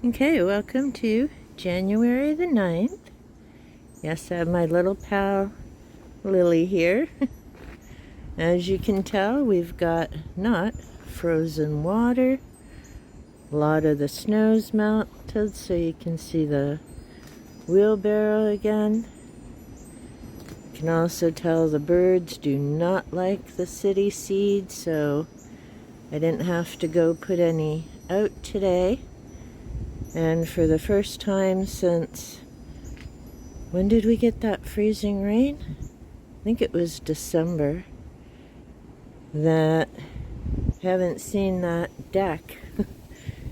Okay, welcome to January the 9th. Yes, I have my little pal Lily here. As you can tell, we've got not frozen water. A lot of the snow's melted, so you can see the wheelbarrow again. You can also tell the birds do not like the city seed, so I didn't have to go put any out today. And for the first time since, when did we get that freezing rain? I think it was December. That haven't seen that deck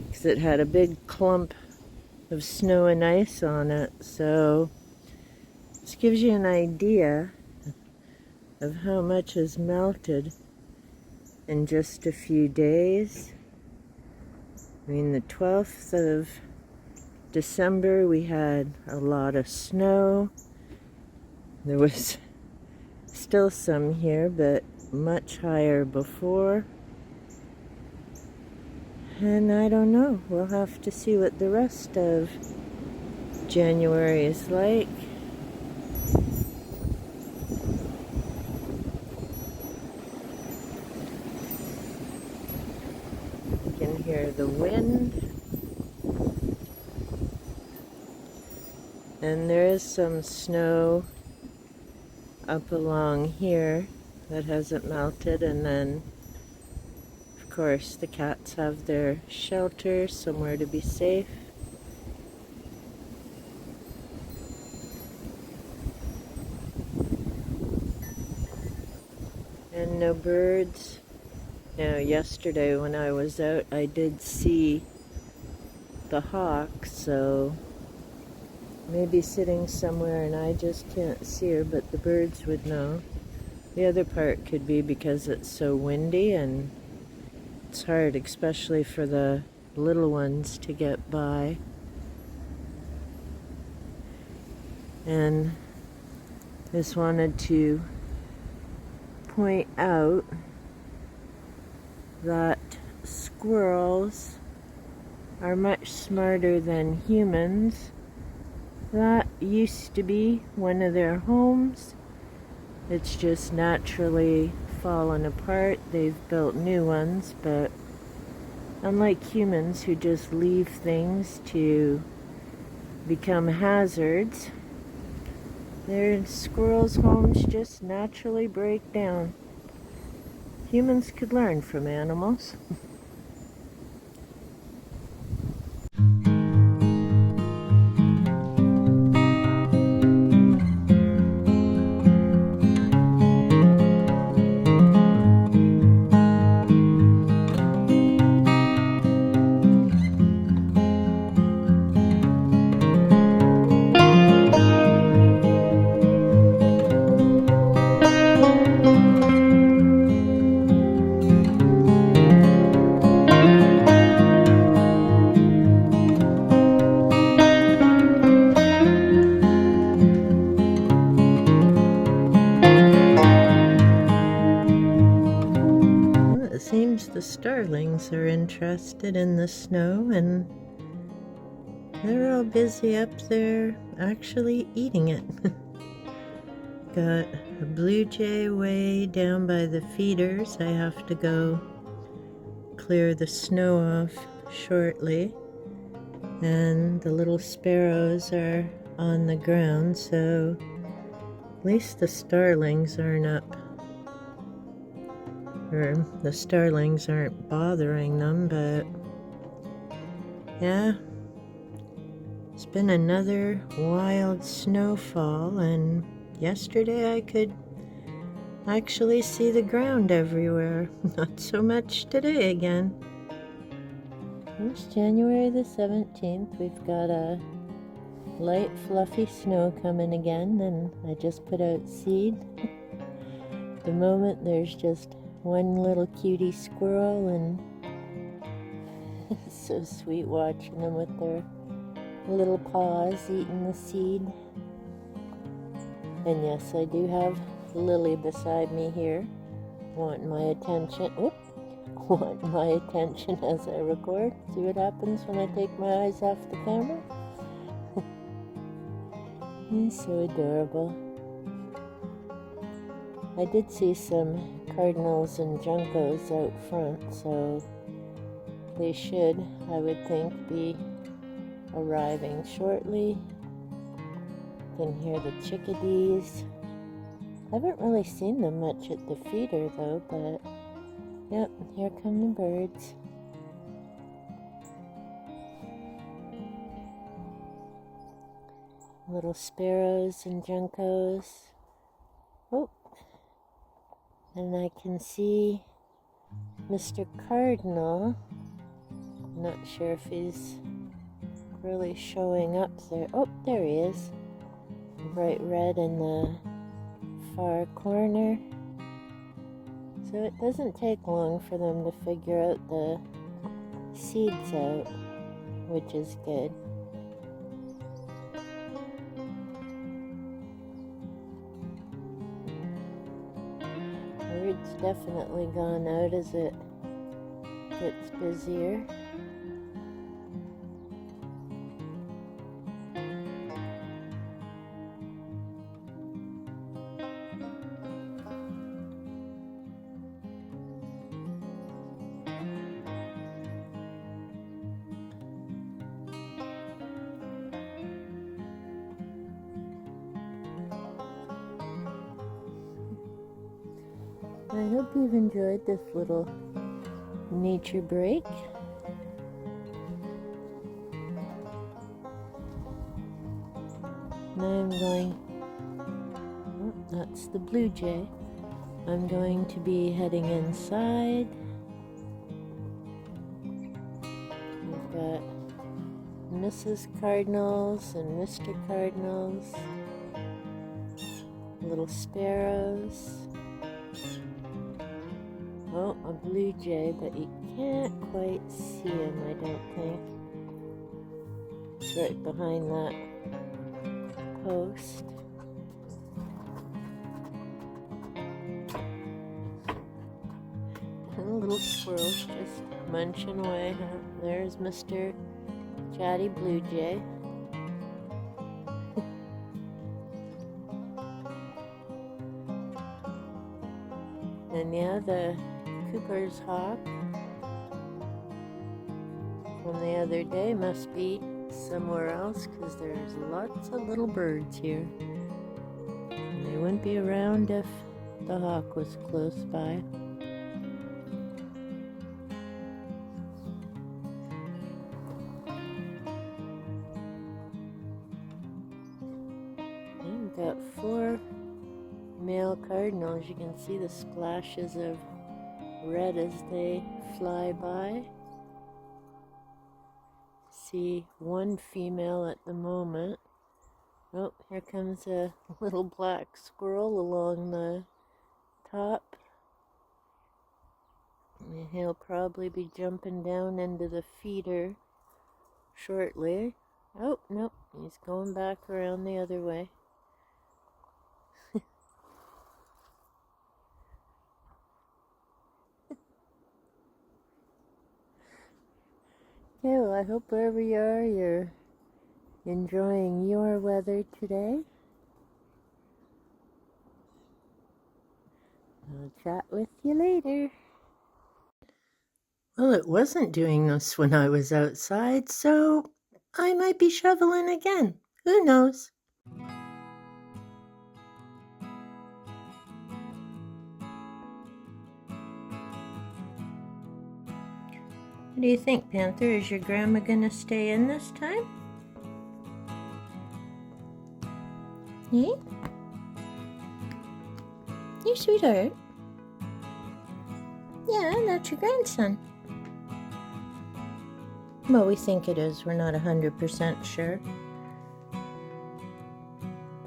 because it had a big clump of snow and ice on it. So this gives you an idea of how much has melted in just a few days. I mean, the 12th of December we had a lot of snow. There was still some here, but much higher before. And I don't know, we'll have to see what the rest of January is like. You can hear the wind. And there is some snow up along here that hasn't melted, and then of course the cats have their shelter, somewhere to be safe. And no birds. Now yesterday when I was out I did see the hawk, so maybe sitting somewhere and I just can't see her, but the birds would know. The other part could be because it's so windy and it's hard, especially for the little ones, to get by. And just wanted to point out that squirrels are much smarter than humans. That used to be one of their homes. It's just naturally fallen apart. They've built new ones, but unlike humans who just leave things to become hazards, their squirrels' homes just naturally break down. Humans could learn from animals. It seems the starlings are interested in the snow, and they're all busy up there actually eating it. Got a blue jay way down by the feeders. I have to go clear the snow off shortly. And the little sparrows are on the ground, so at least the starlings aren't up. Or the starlings aren't bothering them, but yeah, it's been another wild snowfall, and yesterday I could actually see the ground everywhere. Not so much today again. It's January the 17th. We've got a light fluffy snow coming again, and I just put out seed. At the moment there's just one little cutie squirrel, and it's so sweet watching them with their little paws eating the seed. And yes, I do have Lily beside me here, wanting my attention. Oop. want my attention as I record. See what happens when I take my eyes off the camera? He's so adorable. I did see some cardinals and juncos out front, so they should, I would think, be arriving shortly. You can hear the chickadees. I haven't really seen them much at the feeder though, but yep, here come the birds. Little sparrows and juncos. Oh, and I can see Mr. Cardinal. I'm not sure if he's really showing up there. Oh, there he is. Bright red in the far corner. So it doesn't take long for them to figure out the seeds out, which is good. Bird's definitely gone out as it gets busier. I hope you've enjoyed this little nature break. Now I'm going, oh, that's the blue jay. I'm going to be heading inside. We've got Mrs. Cardinals and Mr. Cardinals, little sparrows. Oh, a blue jay, but you can't quite see him, I don't think. It's right behind that post. And the little squirrel's just munching away. Huh? There's Mr. Chatty Blue Jay. And yeah, the Cooper's hawk from the other day must be somewhere else because there's lots of little birds here. And they wouldn't be around if the hawk was close by. And we've got 4 male cardinals. You can see the splashes of red as they fly by. See 1 female at the moment. Oh, here comes a little black squirrel along the top. And he'll probably be jumping down into the feeder shortly. Oh, nope, he's going back around the other way. Okay, well, I hope wherever you are, you're enjoying your weather today. I'll chat with you later. Well, it wasn't doing this when I was outside, so I might be shoveling again. Who knows? What do you think, Panther? Is your grandma gonna stay in this time? Yeah? You sweetheart. Yeah, that's your grandson. Well, we think it is. We're not 100% sure.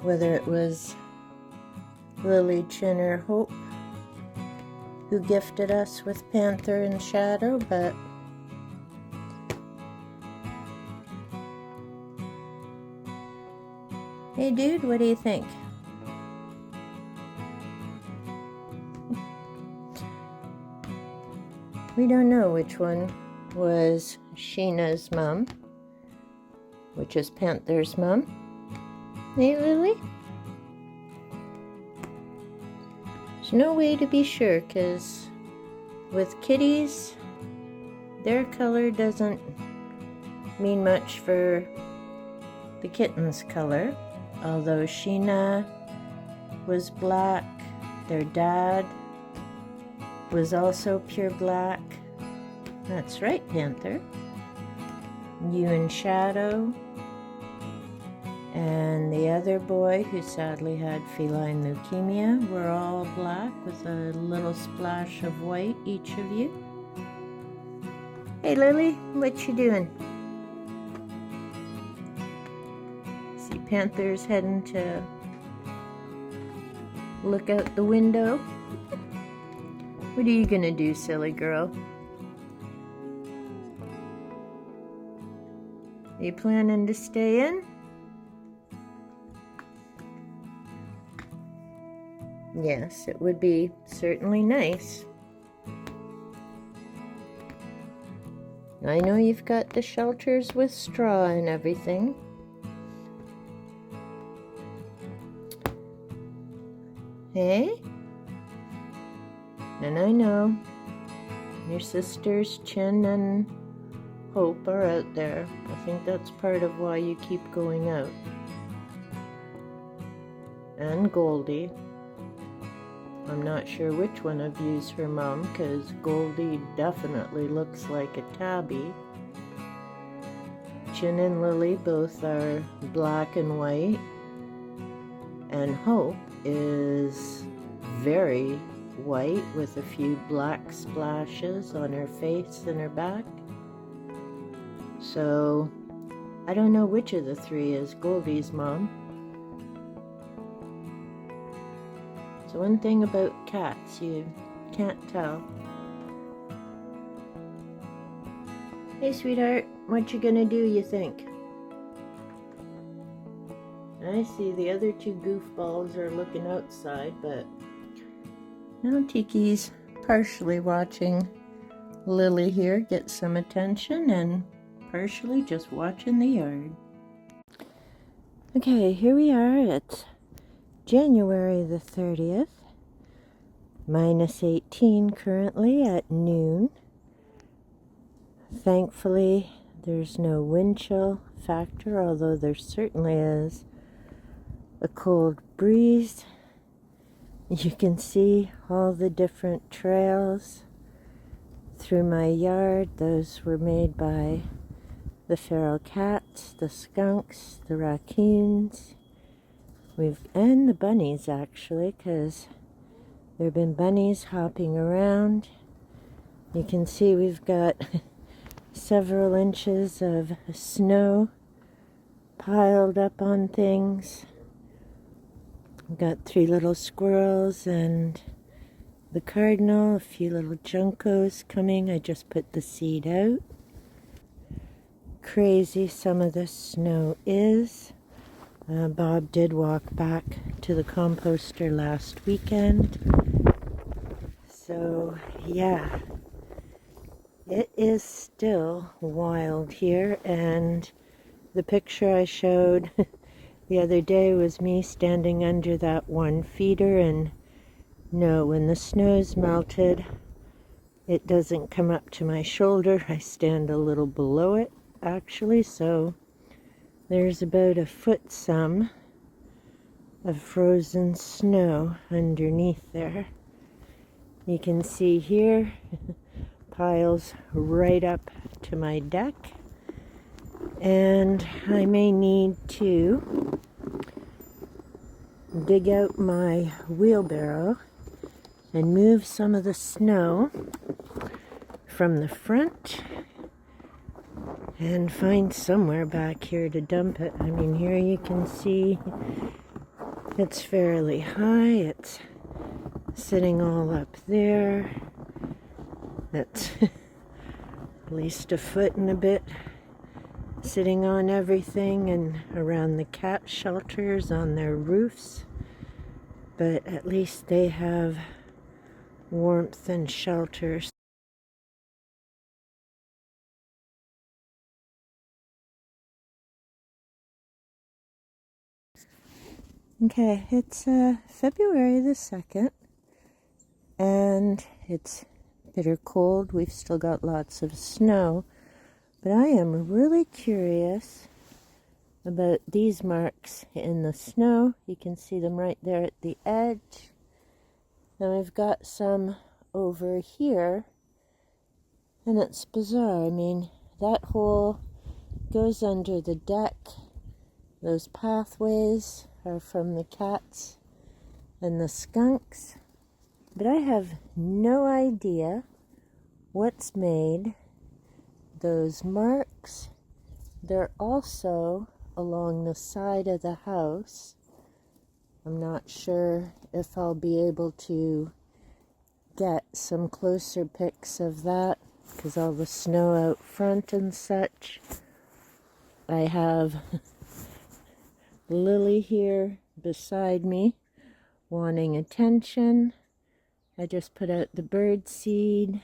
Whether it was Lily Chin or Hope who gifted us with Panther and Shadow, but hey dude, what do you think? We don't know which one was Sheena's mom, which is Panther's mom. Hey, Lily? There's no way to be sure, because with kitties, their color doesn't mean much for the kitten's color. Although Sheena was black, their dad was also pure black. That's right, Panther. You and Shadow, and the other boy who sadly had feline leukemia were all black with a little splash of white, each of you. Hey Lily, what you doing? See Panther's heading to look out the window. What are you gonna do, silly girl? Are you planning to stay in? Yes, it would be certainly nice. I know you've got the shelters with straw and everything. Hey? And I know your sisters Chin and Hope are out there. I think that's part of why you keep going out. And Goldie. I'm not sure which one of you's her mom, because Goldie definitely looks like a tabby. Chin and Lily both are black and white. And Hope is very white with a few black splashes on her face and her back. So I don't know which of the three is Goldie's mom. So one thing about cats, you can't tell. Hey sweetheart, what you gonna do, you think? I see the other two goofballs are looking outside, but now Tiki's partially watching Lily here get some attention and partially just watching the yard. Okay, here we are at January the 30th, minus 18 currently at noon. Thankfully, there's no wind chill factor, although there certainly is a cold breeze. You can see all the different trails through my yard. Those were made by the feral cats, the skunks, the raccoons, and the bunnies actually, because there have been bunnies hopping around. You can see we've got several inches of snow piled up on things. We've got 3 little squirrels and the cardinal, a few little juncos coming. I just put the seed out. Crazy some of this snow is. Bob did walk back to the composter last weekend. So yeah, it is still wild here, and the picture I showed the other day was me standing under that one feeder, and no, when the snow's melted, it doesn't come up to my shoulder. I stand a little below it, actually, so there's about a foot some of frozen snow underneath there. You can see here piles right up to my deck, and I may need to dig out my wheelbarrow and move some of the snow from the front and find somewhere back here to dump it. I mean, here you can see it's fairly high. It's sitting all up there. That's at least a foot and a bit sitting on everything and around the cat shelters on their roofs. But at least they have warmth and shelter. Okay, it's February the 2nd, and it's bitter cold. We've still got lots of snow, but I am really curious about these marks in the snow. You can see them right there at the edge. Then we've got some over here, and it's bizarre. I mean, that hole goes under the deck. Those pathways are from the cats and the skunks, but I have no idea what's made those marks. They're also along the side of the house. I'm not sure if I'll be able to get some closer pics of that because all the snow out front and such. I have Lily here beside me wanting attention. I just put out the bird seed,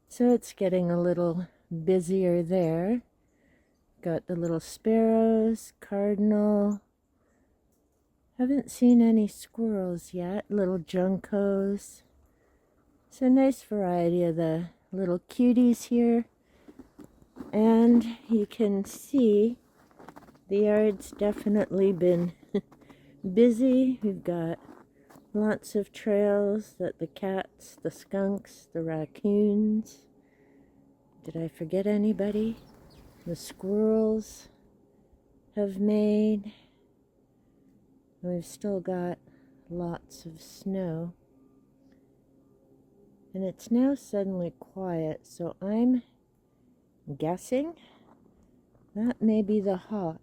so it's getting a little busier there. Got the little sparrows, cardinal. Haven't seen any squirrels yet. Little juncos. It's a nice variety of the little cuties here. And you can see the yard's definitely been busy. We've got lots of trails that the cats, the skunks, the raccoons. Did I forget anybody? The squirrels have made. We've still got lots of snow. And it's now suddenly quiet, so I'm guessing that maybe the hawk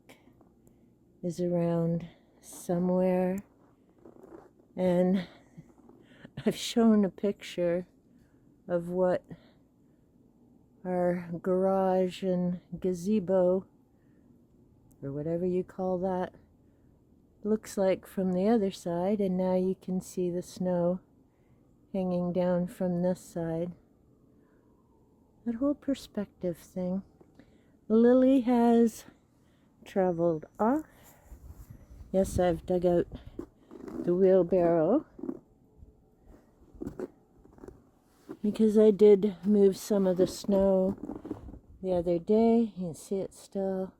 is around somewhere. And I've shown a picture of what our garage and gazebo, or whatever you call that, looks like from the other side, and now you can see the snow hanging down from this side. That whole perspective thing. Lily has traveled off. Yes, I've dug out the wheelbarrow because I did move some of the snow the other day. You can see it's still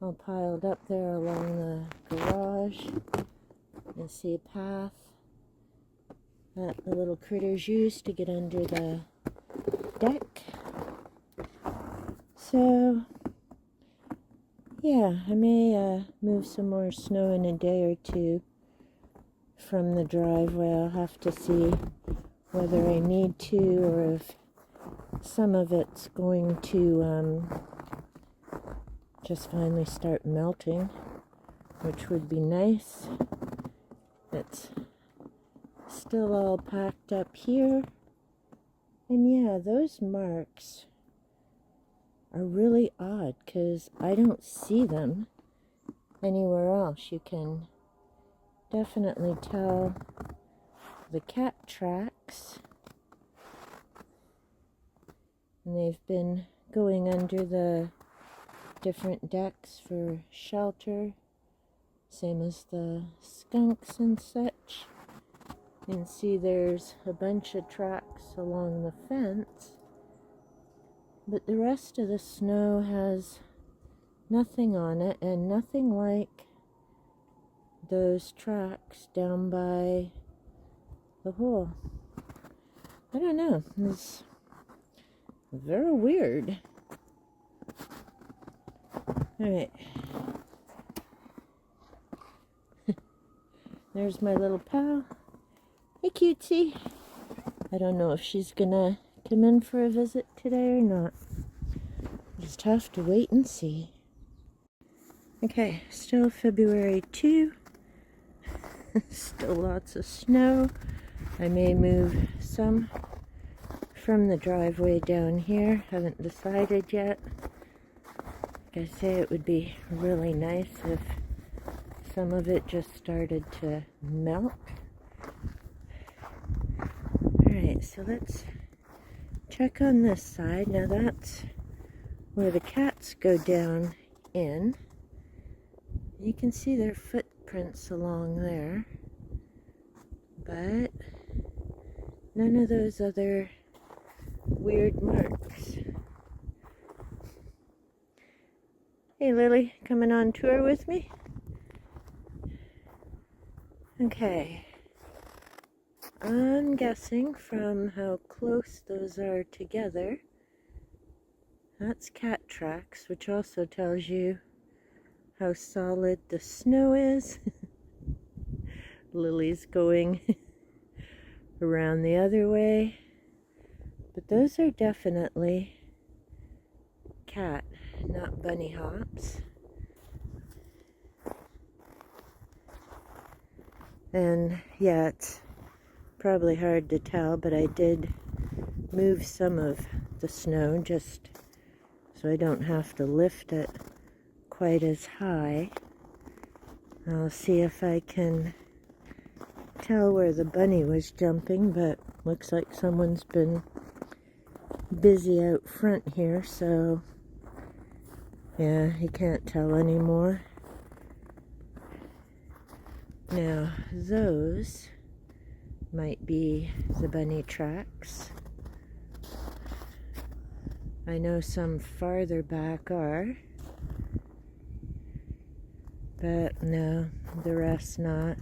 all piled up there along the garage. You can see a path that the little critters use to get under the deck. So, yeah, I may move some more snow in a day or two from the driveway. I'll have to see whether I need to, or if some of it's going to just finally start melting, which would be nice. It's still all packed up here. And yeah, those marks are really odd because I don't see them anywhere else. You can definitely tell the cat tracks, and they've been going under the different decks for shelter, same as the skunks and such. You can see there's a bunch of tracks along the fence, but the rest of the snow has nothing on it, and nothing like those tracks down by the hole. I don't know, it's very weird. Alright. There's my little pal. Hey, cutesy. I don't know if she's gonna come in for a visit today or not. Just have to wait and see. Okay, still February 2. Still lots of snow. I may move some from the driveway down here. Haven't decided yet. Like I say, it would be really nice if some of it just started to melt. Alright, so let's check on this side. Now that's where the cats go down in. You can see their footprints footprints along there, but none of those other weird marks. Hey Lily, coming on tour with me? Okay. I'm guessing from how close those are together, that's cat tracks, which also tells you how solid the snow is. Lily's going around the other way, but those are definitely cat, not bunny hops. And yeah, it's probably hard to tell, but I did move some of the snow just so I don't have to lift it quite as high. I'll see if I can tell where the bunny was jumping, but looks like someone's been busy out front here, so yeah, you can't tell anymore. Now, those might be the bunny tracks. I know some farther back are, but no, the rest not.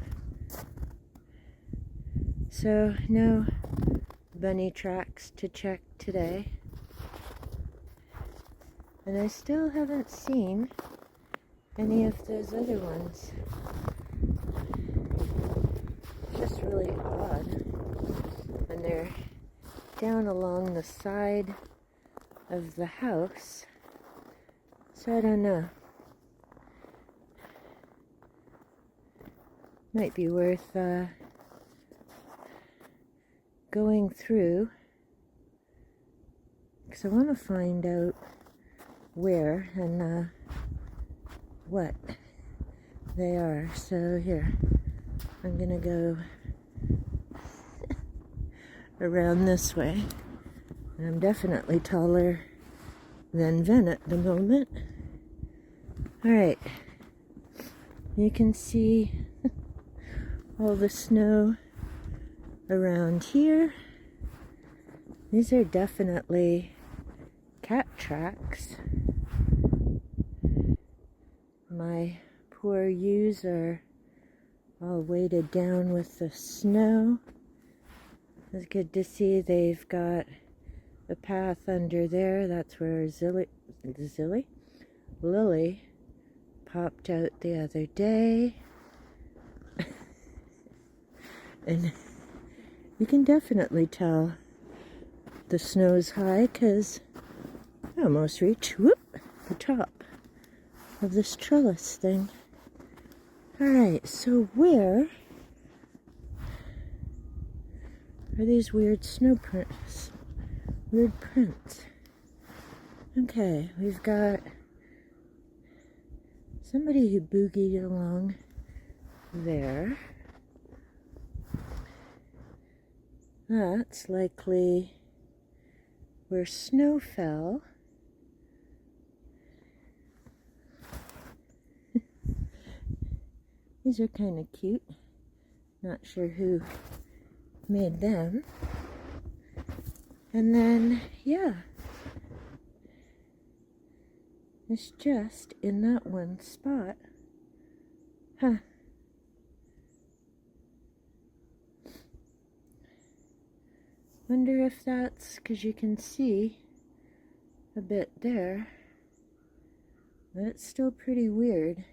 So, no bunny tracks to check today. And I still haven't seen any of those other ones. It's just really odd. And they're down along the side of the house. So I don't know. Might be worth going through, because I want to find out where and what they are. So here, I'm gonna go around this way, and I'm definitely taller than Ven at the moment. Alright, you can see all the snow around here. These are definitely cat tracks. My poor ewes are all weighted down with the snow. It's good to see they've got a path under there. That's where Lily popped out the other day. And you can definitely tell the snow's high because I almost reached the top of this trellis thing. Alright, so where are these weird snow prints? Weird prints. Okay, we've got somebody who boogied along there. That's likely where snow fell. These are kind of cute. Not sure who made them. And then, yeah, it's just in that one spot. Huh. Wonder if that's because you can see a bit there, but it's still pretty weird.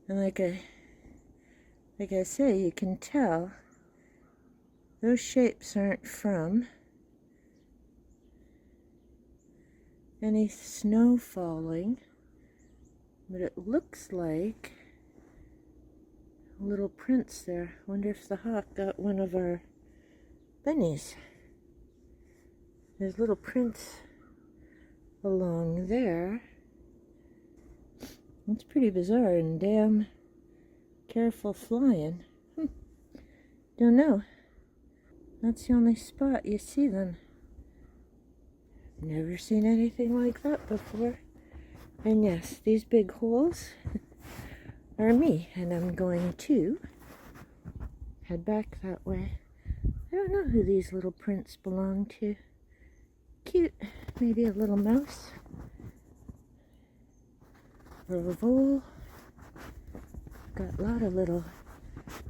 And like I say, you can tell those shapes aren't from any snow falling, but it looks like little prints there. Wonder if the hawk got one of our bunnies. There's little prints along there. It's pretty bizarre and damn careful flying. Don't know. That's the only spot you see them. Never seen anything like that before. And yes, these big holes are me, and I'm going to head back that way. I don't know who these little prints belong to. Cute. Maybe a little mouse. Or a vole. Got a lot of little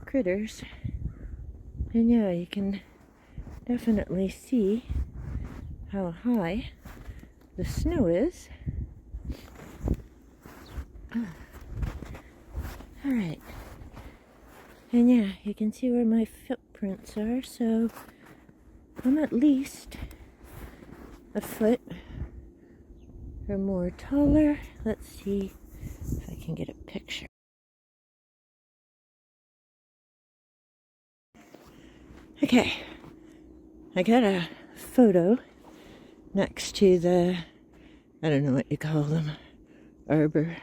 critters. And yeah, you can definitely see how high the snow is. Alright. And yeah, you can see where my footprints are, so I'm at least a foot or more taller. Let's see if I can get a picture. Okay, I got a photo next to the, I don't know what you call them, arbor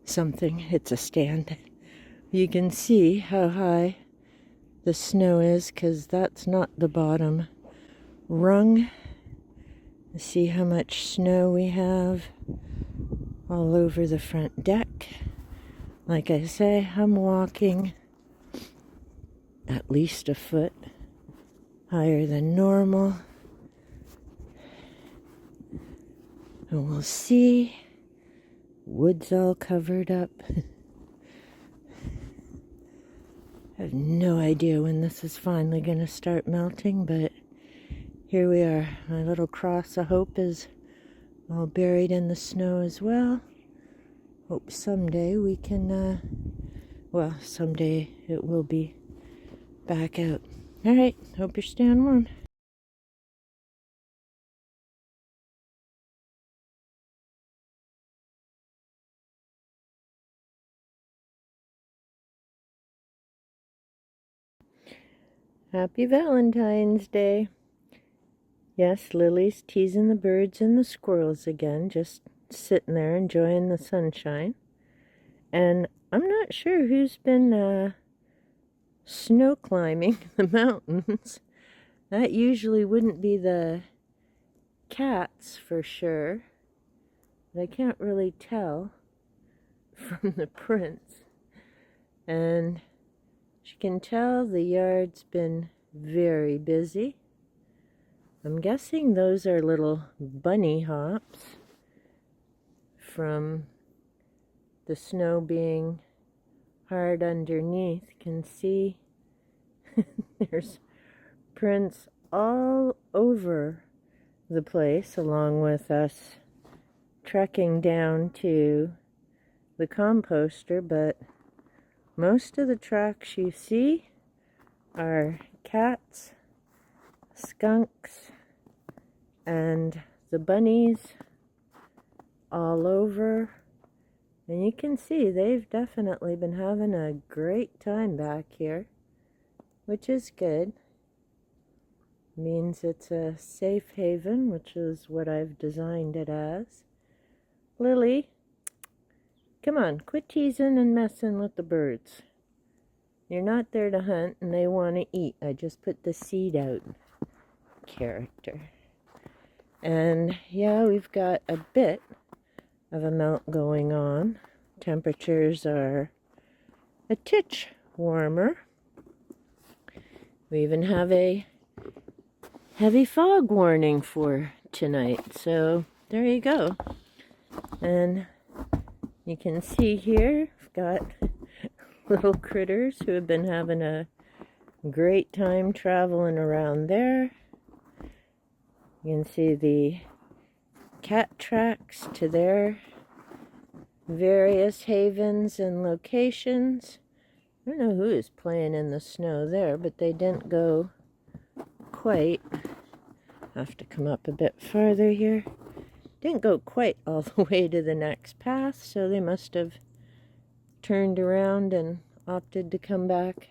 something. It's a stand. You can see how high the snow is because that's not the bottom rung. See how much snow we have all over the front deck. Like I say, I'm walking at least a foot higher than normal. And we'll see. Wood's all covered up. I have no idea when this is finally going to start melting, but here we are. My little cross of hope is all buried in the snow as well. Hope someday we can, well, someday it will be back out. Alright, hope you're staying warm. Happy Valentine's Day. Yes, Lily's teasing the birds and the squirrels again, just sitting there enjoying the sunshine. And I'm not sure who's been snow climbing the mountains. That usually wouldn't be the cats for sure. But I can't really tell from the prints. And as you can tell, the yard's been very busy. I'm guessing those are little bunny hops from the snow being hard underneath. You can see there's prints all over the place, along with us trekking down to the composter, but most of the tracks you see are cats, skunks, and the bunnies all over. And you can see they've definitely been having a great time back here, which is good. Means it's a safe haven, which is what I've designed it as. Lily, come on, quit teasing and messing with the birds. You're not there to hunt and they want to eat. I just put the seed out. Character. And yeah, we've got a bit of a melt going on. Temperatures are a titch warmer. We even have a heavy fog warning for tonight, so there you go. And you can see here, I've got little critters who have been having a great time traveling around there. You can see the cat tracks to their various havens and locations. I don't know who is playing in the snow there, but they didn't go quite. I have to come up a bit farther here. Didn't go quite all the way to the next path, so they must have turned around and opted to come back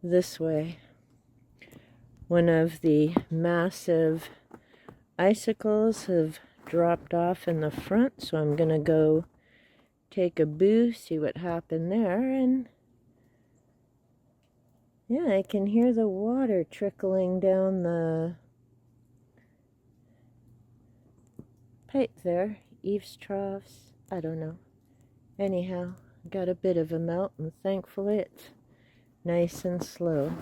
this way. One of the massive icicles have dropped off in the front, so I'm going to go take a boo, see what happened there, and yeah, I can hear the water trickling down the pipe there. Eaves troughs, I don't know. Anyhow, got a bit of a melt, and thankfully it's nice and slow.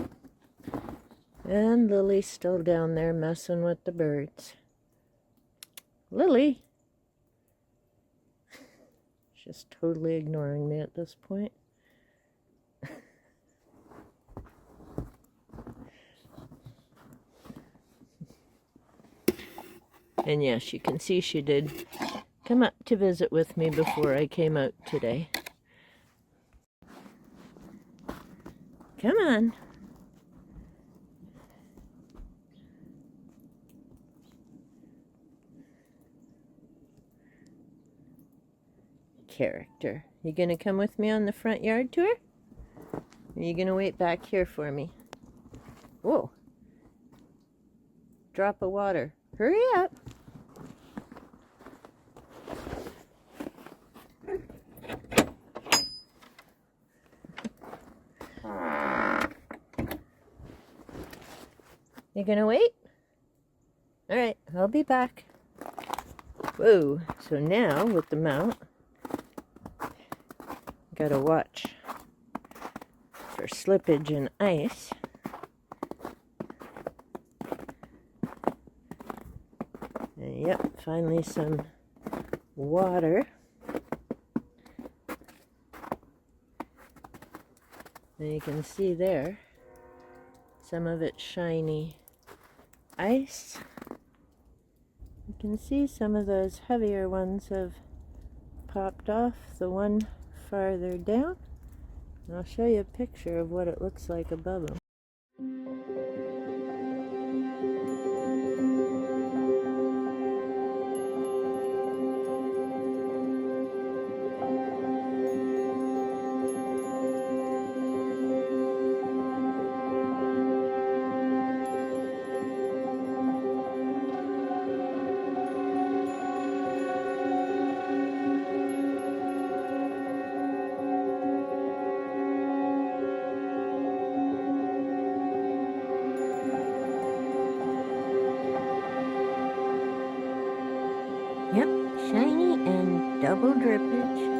And Lily's still down there messing with the birds. Lily! She's totally ignoring me at this point. And yes, you can see she did come up to visit with me before I came out today. Come on. Character. You gonna come with me on the front yard tour? Or are you gonna wait back here for me? Whoa. Drop of water. Hurry up. You gonna wait? Alright, I'll be back. Whoa, so now with the mount, gotta watch for slippage and ice. And yep, finally some water. And you can see there, some of it's shiny ice. You can see some of those heavier ones have popped off, the one farther down. And I'll show you a picture of what it looks like above them. Yep, shiny and double drippage.